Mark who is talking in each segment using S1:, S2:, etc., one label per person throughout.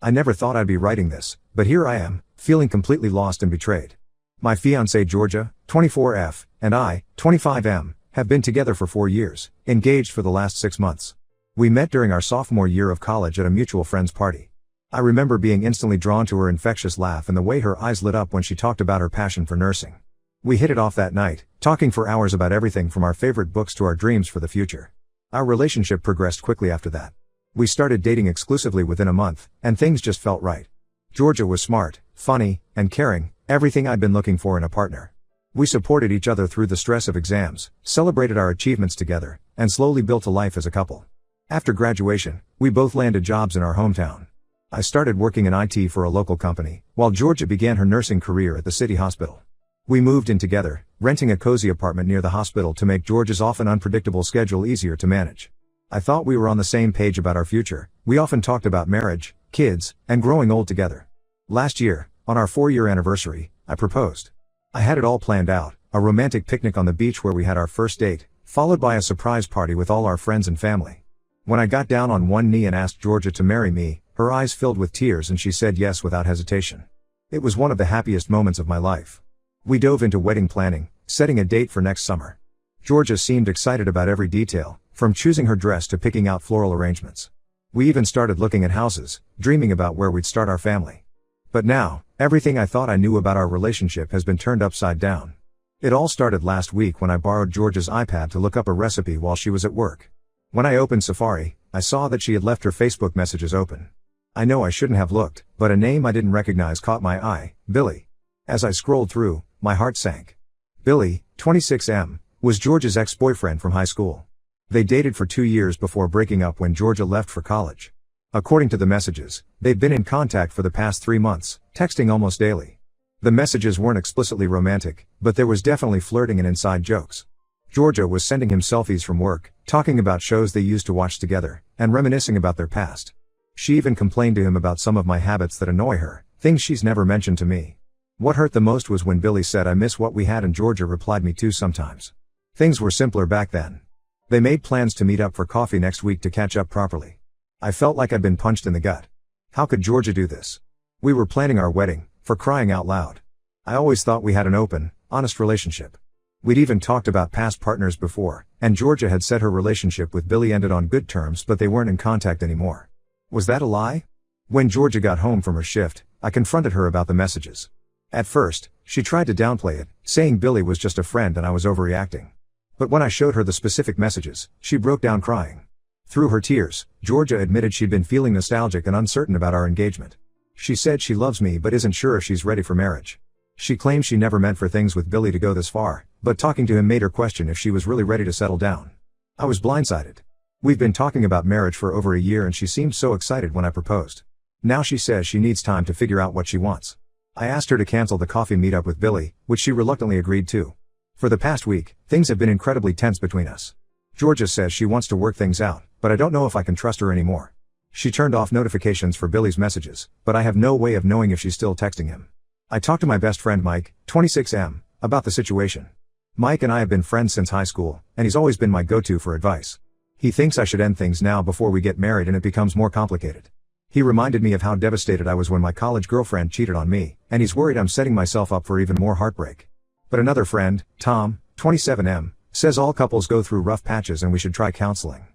S1: I never thought I'd be writing this, but here I am, feeling completely lost and betrayed. My fiancée Georgia, 24F, and I, 25M, have been together for 4 years, engaged for the last 6 months. We met during our sophomore year of college at a mutual friend's party. I remember being instantly drawn to her infectious laugh and the way her eyes lit up when she talked about her passion for nursing. We hit it off that night, talking for hours about everything from our favorite books to our dreams for the future. Our relationship progressed quickly after that. We started dating exclusively within a month, and things just felt right. Georgia was smart, funny, and caring, everything I'd been looking for in a partner. We supported each other through the stress of exams, celebrated our achievements together, and slowly built a life as a couple. After graduation, we both landed jobs in our hometown. I started working in IT for a local company, while Georgia began her nursing career at the city hospital. We moved in together, renting a cozy apartment near the hospital to make Georgia's often unpredictable schedule easier to manage. I thought we were on the same page about our future. We often talked about marriage, kids, and growing old together. Last year, on our 4-year anniversary, I proposed. I had it all planned out, a romantic picnic on the beach where we had our first date, followed by a surprise party with all our friends and family. When I got down on one knee and asked Georgia to marry me, her eyes filled with tears and she said yes without hesitation. It was one of the happiest moments of my life. We dove into wedding planning, setting a date for next summer. Georgia seemed excited about every detail, from choosing her dress to picking out floral arrangements. We even started looking at houses, dreaming about where we'd start our family. But now, everything I thought I knew about our relationship has been turned upside down. It all started last week when I borrowed Georgia's iPad to look up a recipe while she was at work. When I opened Safari, I saw that she had left her Facebook messages open. I know I shouldn't have looked, but a name I didn't recognize caught my eye, Billy. As I scrolled through, my heart sank. Billy, 26M, was Georgia's ex-boyfriend from high school. They dated for 2 years before breaking up when Georgia left for college. According to the messages, they'd been in contact for the past 3 months, texting almost daily. The messages weren't explicitly romantic, but there was definitely flirting and inside jokes. Georgia was sending him selfies from work, talking about shows they used to watch together, and reminiscing about their past. She even complained to him about some of my habits that annoy her, things she's never mentioned to me. What hurt the most was when Billy said I miss what we had and Georgia replied me too sometimes. Things were simpler back then. They made plans to meet up for coffee next week to catch up properly. I felt like I'd been punched in the gut. How could Georgia do this? We were planning our wedding, for crying out loud. I always thought we had an open, honest relationship. We'd even talked about past partners before, and Georgia had said her relationship with Billy ended on good terms but they weren't in contact anymore. Was that a lie? When Georgia got home from her shift, I confronted her about the messages. At first, she tried to downplay it, saying Billy was just a friend and I was overreacting. But when I showed her the specific messages, she broke down crying. Through her tears, Georgia admitted she'd been feeling nostalgic and uncertain about our engagement. She said she loves me but isn't sure if she's ready for marriage. She claims she never meant for things with Billy to go this far, but talking to him made her question if she was really ready to settle down. I was blindsided. We've been talking about marriage for over a year and she seemed so excited when I proposed. Now she says she needs time to figure out what she wants. I asked her to cancel the coffee meetup with Billy, which she reluctantly agreed to. For the past week, things have been incredibly tense between us. Georgia says she wants to work things out, but I don't know if I can trust her anymore. She turned off notifications for Billy's messages, but I have no way of knowing if she's still texting him. I talked to my best friend Mike, 26M, about the situation. Mike and I have been friends since high school, and he's always been my go-to for advice. He thinks I should end things now before we get married and it becomes more complicated. He reminded me of how devastated I was when my college girlfriend cheated on me, and he's worried I'm setting myself up for even more heartbreak. But another friend, Tom, 27M, says all couples go through rough patches and we should try counseling.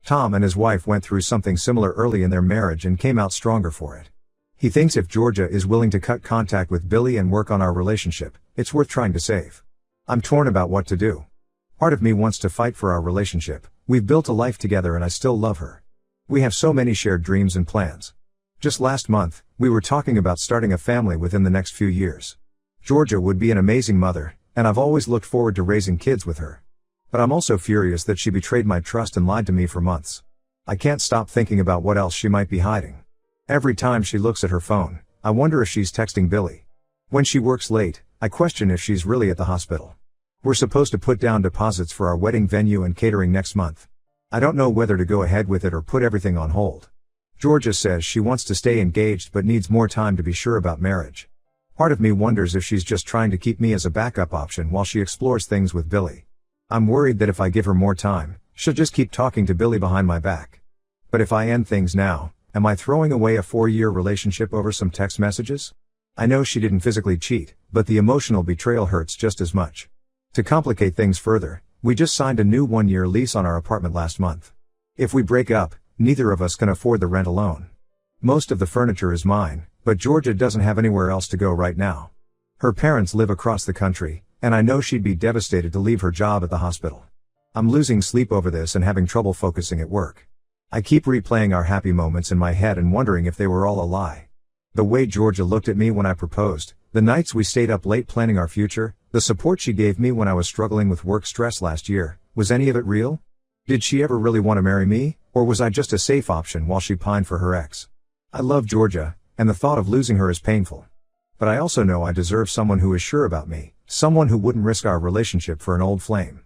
S1: Tom and his wife went through something similar early in their marriage and came out stronger for it. He thinks if Georgia is willing to cut contact with Billy and work on our relationship, it's worth trying to save. I'm torn about what to do. Part of me wants to fight for our relationship. We've built a life together and I still love her. We have so many shared dreams and plans. Just last month, we were talking about starting a family within the next few years. Georgia would be an amazing mother, and I've always looked forward to raising kids with her. But I'm also furious that she betrayed my trust and lied to me for months. I can't stop thinking about what else she might be hiding. Every time she looks at her phone, I wonder if she's texting Billy. When she works late, I question if she's really at the hospital. We're supposed to put down deposits for our wedding venue and catering next month. I don't know whether to go ahead with it or put everything on hold. Georgia says she wants to stay engaged but needs more time to be sure about marriage. Part of me wonders if she's just trying to keep me as a backup option while she explores things with Billy. I'm worried that if I give her more time, she'll just keep talking to Billy behind my back. But if I end things now, Am I throwing away a 4-year relationship over some text messages? I know she didn't physically cheat, but the emotional betrayal hurts just as much. To complicate things further, we just signed a new 1-year lease on our apartment last month. If we break up, neither of us can afford the rent alone. Most of the furniture is mine, but Georgia doesn't have anywhere else to go right now. Her parents live across the country, and I know she'd be devastated to leave her job at the hospital. I'm losing sleep over this and having trouble focusing at work. I keep replaying our happy moments in my head and wondering if they were all a lie. The way Georgia looked at me when I proposed, the nights we stayed up late planning our future, the support she gave me when I was struggling with work stress last year, was any of it real? Did she ever really want to marry me, or was I just a safe option while she pined for her ex? I love Georgia, and the thought of losing her is painful. But I also know I deserve someone who is sure about me, someone who wouldn't risk our relationship for an old flame.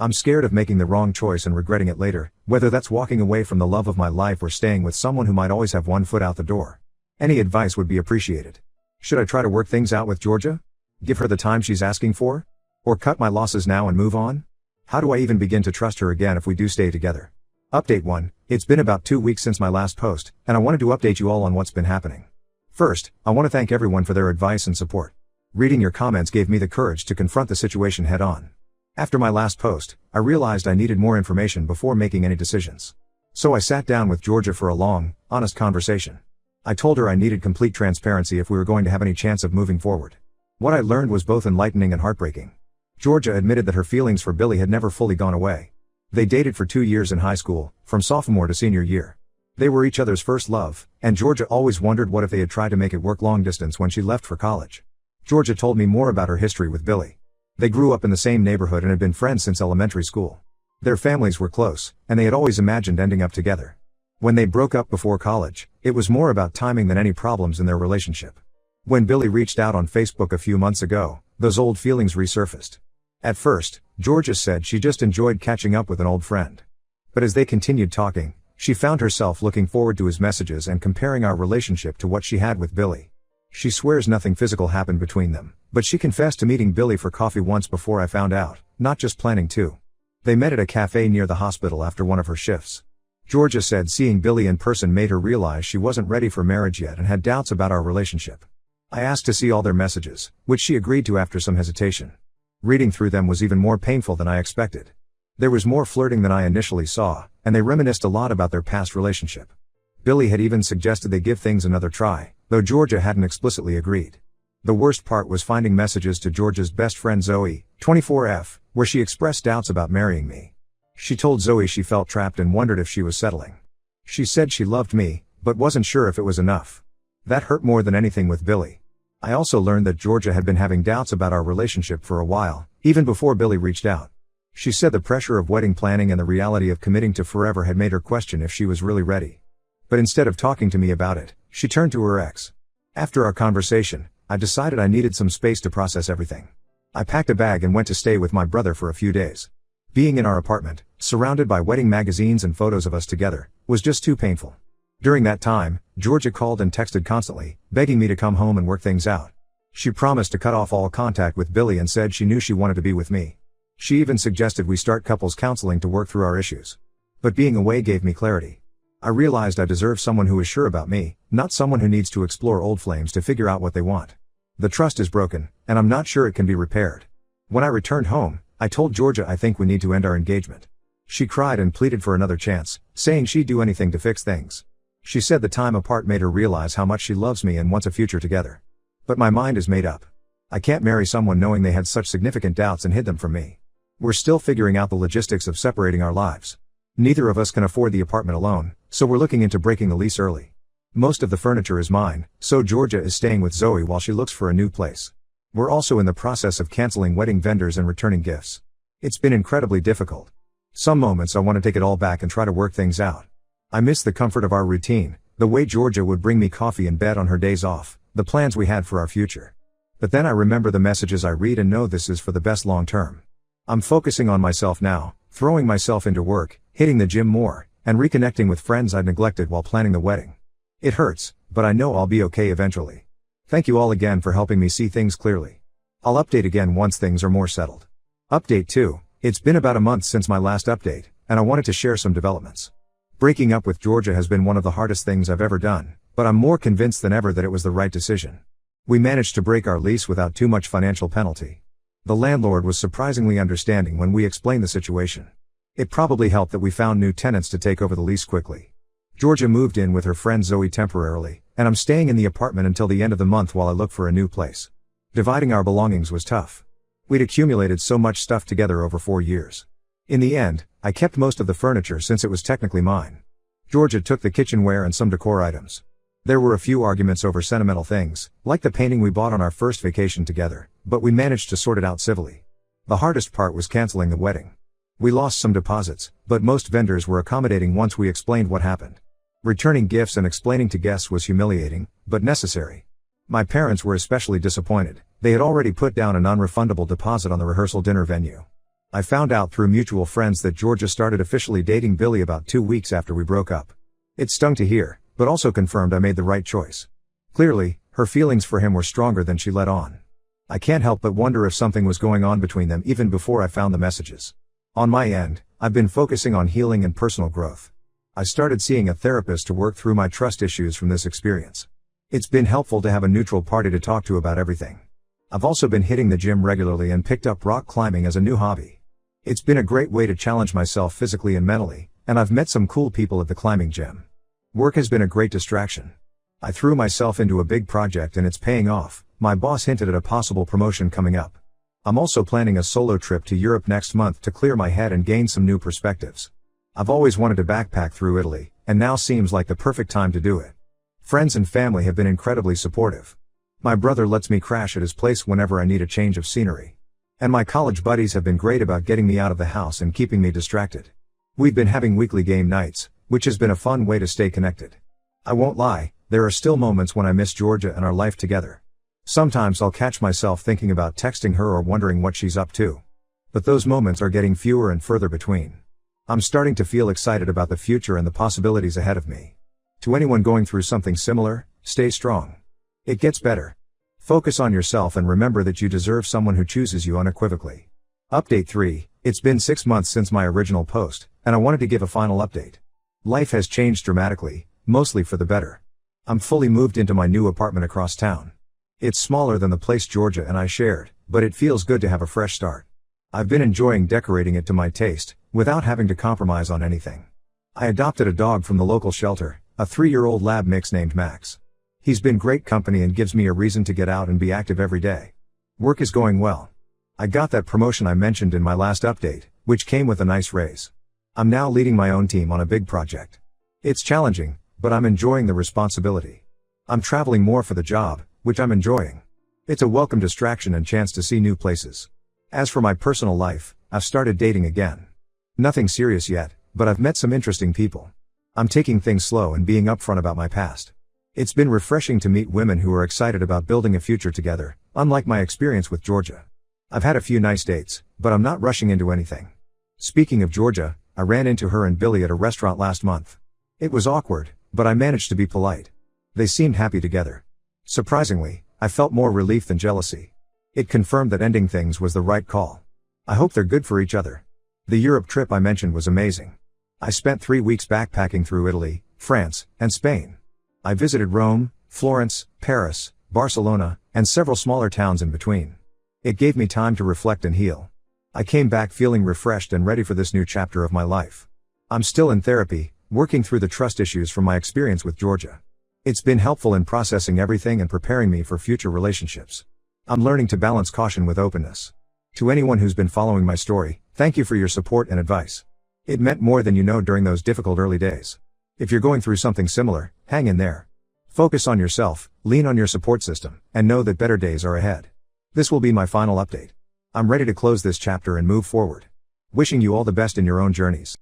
S1: I'm scared of making the wrong choice and regretting it later, whether that's walking away from the love of my life or staying with someone who might always have one foot out the door. Any advice would be appreciated. Should I try to work things out with Georgia? Give her the time she's asking for? Or cut my losses now and move on? How do I even begin to trust her again if we do stay together? Update 1. It's been about 2 weeks since my last post, and I wanted to update you all on what's been happening. First, I want to thank everyone for their advice and support. Reading your comments gave me the courage to confront the situation head on. After my last post, I realized I needed more information before making any decisions. So I sat down with Georgia for a long, honest conversation. I told her I needed complete transparency if we were going to have any chance of moving forward. What I learned was both enlightening and heartbreaking. Georgia admitted that her feelings for Billy had never fully gone away. They dated for 2 years in high school, from sophomore to senior year. They were each other's first love, and Georgia always wondered what if they had tried to make it work long distance when she left for college. Georgia told me more about her history with Billy. They grew up in the same neighborhood and had been friends since elementary school. Their families were close, and they had always imagined ending up together. When they broke up before college, it was more about timing than any problems in their relationship. When Billy reached out on Facebook a few months ago, those old feelings resurfaced. At first, Georgia said she just enjoyed catching up with an old friend. But as they continued talking, she found herself looking forward to his messages and comparing our relationship to what she had with Billy. She swears nothing physical happened between them, but she confessed to meeting Billy for coffee once before I found out, not just planning to. They met at a cafe near the hospital after one of her shifts. Georgia said seeing Billy in person made her realize she wasn't ready for marriage yet and had doubts about our relationship. I asked to see all their messages, which she agreed to after some hesitation. Reading through them was even more painful than I expected. There was more flirting than I initially saw, and they reminisced a lot about their past relationship. Billy had even suggested they give things another try, though Georgia hadn't explicitly agreed. The worst part was finding messages to Georgia's best friend Zoe, 24F, where she expressed doubts about marrying me. She told Zoe she felt trapped and wondered if she was settling. She said she loved me, but wasn't sure if it was enough. That hurt more than anything with Billy. I also learned that Georgia had been having doubts about our relationship for a while, even before Billy reached out. She said the pressure of wedding planning and the reality of committing to forever had made her question if she was really ready. But instead of talking to me about it, she turned to her ex. After our conversation, I decided I needed some space to process everything. I packed a bag and went to stay with my brother for a few days. Being in our apartment, surrounded by wedding magazines and photos of us together, was just too painful. During that time, Georgia called and texted constantly, begging me to come home and work things out. She promised to cut off all contact with Billy and said she knew she wanted to be with me. She even suggested we start couples counseling to work through our issues. But being away gave me clarity. I realized I deserve someone who is sure about me, not someone who needs to explore old flames to figure out what they want. The trust is broken, and I'm not sure it can be repaired. When I returned home, I told Georgia I think we need to end our engagement. She cried and pleaded for another chance, saying she'd do anything to fix things. She said the time apart made her realize how much she loves me and wants a future together. But my mind is made up. I can't marry someone knowing they had such significant doubts and hid them from me. We're still figuring out the logistics of separating our lives. Neither of us can afford the apartment alone, so we're looking into breaking the lease early. Most of the furniture is mine, so Georgia is staying with Zoe while she looks for a new place. We're also in the process of canceling wedding vendors and returning gifts. It's been incredibly difficult. Some moments I want to take it all back and try to work things out. I miss the comfort of our routine, the way Georgia would bring me coffee in bed on her days off, the plans we had for our future. But then I remember the messages I read and know this is for the best long term. I'm focusing on myself now, throwing myself into work, hitting the gym more, and reconnecting with friends I'd neglected while planning the wedding. It hurts, but I know I'll be okay eventually. Thank you all again for helping me see things clearly. I'll update again once things are more settled. Update 2. It's been about a month since my last update, and I wanted to share some developments. Breaking up with Georgia has been one of the hardest things I've ever done, but I'm more convinced than ever that it was the right decision. We managed to break our lease without too much financial penalty. The landlord was surprisingly understanding when we explained the situation. It probably helped that we found new tenants to take over the lease quickly. Georgia moved in with her friend Zoe temporarily, and I'm staying in the apartment until the end of the month while I look for a new place. Dividing our belongings was tough. We'd accumulated so much stuff together over 4 years. In the end, I kept most of the furniture since it was technically mine. Georgia took the kitchenware and some decor items. There were a few arguments over sentimental things, like the painting we bought on our first vacation together, but we managed to sort it out civilly. The hardest part was canceling the wedding. We lost some deposits, but most vendors were accommodating once we explained what happened. Returning gifts and explaining to guests was humiliating, but necessary. My parents were especially disappointed. They had already put down a non-refundable deposit on the rehearsal dinner venue. I found out through mutual friends that Georgia started officially dating Billy about 2 weeks after we broke up. It stung to hear, but also confirmed I made the right choice. Clearly, her feelings for him were stronger than she let on. I can't help but wonder if something was going on between them even before I found the messages. On my end, I've been focusing on healing and personal growth. I started seeing a therapist to work through my trust issues from this experience. It's been helpful to have a neutral party to talk to about everything. I've also been hitting the gym regularly and picked up rock climbing as a new hobby. It's been a great way to challenge myself physically and mentally, and I've met some cool people at the climbing gym. Work has been a great distraction. I threw myself into a big project and it's paying off. My boss hinted at a possible promotion coming up. I'm also planning a solo trip to Europe next month to clear my head and gain some new perspectives. I've always wanted to backpack through Italy, and now seems like the perfect time to do it. Friends and family have been incredibly supportive. My brother lets me crash at his place whenever I need a change of scenery. And my college buddies have been great about getting me out of the house and keeping me distracted. We've been having weekly game nights, which has been a fun way to stay connected. I won't lie, there are still moments when I miss Georgia and our life together. Sometimes I'll catch myself thinking about texting her or wondering what she's up to. But those moments are getting fewer and further between. I'm starting to feel excited about the future and the possibilities ahead of me. To anyone going through something similar, stay strong. It gets better. Focus on yourself and remember that you deserve someone who chooses you unequivocally. Update 3, it's been 6 months since my original post, and I wanted to give a final update. Life has changed dramatically, mostly for the better. I'm fully moved into my new apartment across town. It's smaller than the place Georgia and I shared, but it feels good to have a fresh start. I've been enjoying decorating it to my taste, without having to compromise on anything. I adopted a dog from the local shelter, a 3-year-old lab mix named Max. He's been great company and gives me a reason to get out and be active every day. Work is going well. I got that promotion I mentioned in my last update, which came with a nice raise. I'm now leading my own team on a big project. It's challenging, but I'm enjoying the responsibility. I'm traveling more for the job, which I'm enjoying. It's a welcome distraction and chance to see new places. As for my personal life, I've started dating again. Nothing serious yet, but I've met some interesting people. I'm taking things slow and being upfront about my past. It's been refreshing to meet women who are excited about building a future together, unlike my experience with Georgia. I've had a few nice dates, but I'm not rushing into anything. Speaking of Georgia, I ran into her and Billy at a restaurant last month. It was awkward, but I managed to be polite. They seemed happy together. Surprisingly, I felt more relief than jealousy. It confirmed that ending things was the right call. I hope they're good for each other. The Europe trip I mentioned was amazing. I spent 3 weeks backpacking through Italy, France, and Spain. I visited Rome, Florence, Paris, Barcelona, and several smaller towns in between. It gave me time to reflect and heal. I came back feeling refreshed and ready for this new chapter of my life. I'm still in therapy, working through the trust issues from my experience with Georgia. It's been helpful in processing everything and preparing me for future relationships. I'm learning to balance caution with openness. To anyone who's been following my story, thank you for your support and advice. It meant more than you know during those difficult early days. If you're going through something similar, hang in there. Focus on yourself, lean on your support system, and know that better days are ahead. This will be my final update. I'm ready to close this chapter and move forward. Wishing you all the best in your own journeys.